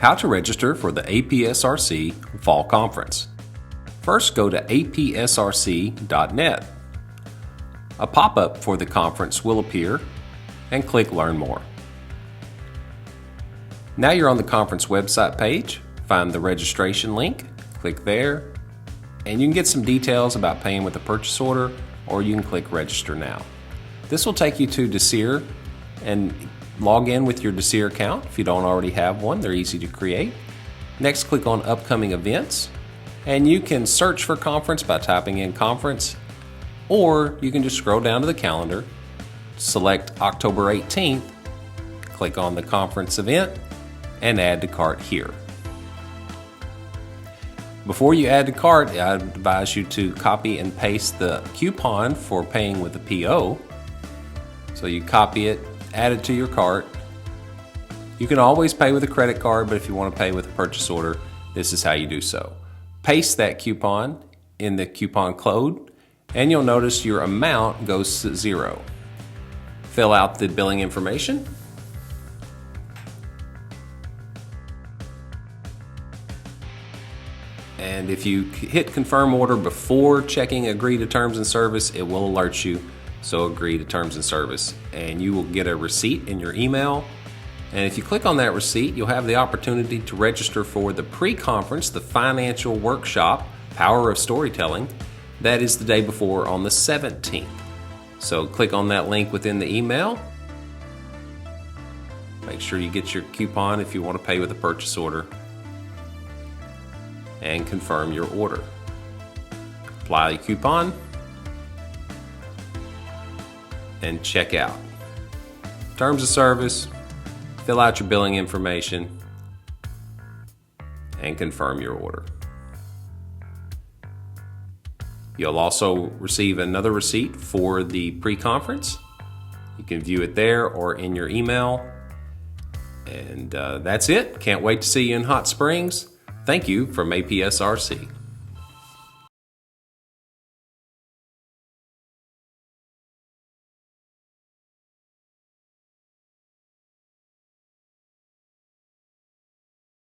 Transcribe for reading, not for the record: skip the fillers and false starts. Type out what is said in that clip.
How to register for the APSRC Fall Conference. First, go to apsrc.net. A pop-up for the conference will appear, and click Learn More. Now you're on the conference website page. Find the registration link, click there, and you can get some details about paying with a purchase order, or you can click Register Now. This will take you to Desir and log in with your Desir account. If you don't already have one, they're easy to create. Next, click on Upcoming Events, and you can search for conference by typing in conference, or you can just scroll down to the calendar, select October 18th, click on the conference event, and add to cart here. Before you add to cart, I advise you to copy and paste the coupon for paying with a PO. So you copy it, add it to your cart. You can always pay with a credit card, but if you want to pay with a purchase order, this is how you do so. Paste that coupon in the coupon code, and you'll notice your amount goes to zero. Fill out the billing information. And if you hit confirm order before checking agree to terms and service, it will alert you. So agree to terms and service, and you will get a receipt in your email. And if you click on that receipt, you'll have the opportunity to register for the pre-conference, the financial workshop, Power of Storytelling. That is the day before on the 17th. So click on that link within the email. Make sure you get your coupon if you want to pay with a purchase order, and confirm your order. Apply the coupon and check out. Terms of service, fill out your billing information, and confirm your order. You'll also receive another receipt for the pre-conference. You can view it there or in your email. And that's it. Can't wait to see you in Hot Springs. Thank you from APSRC.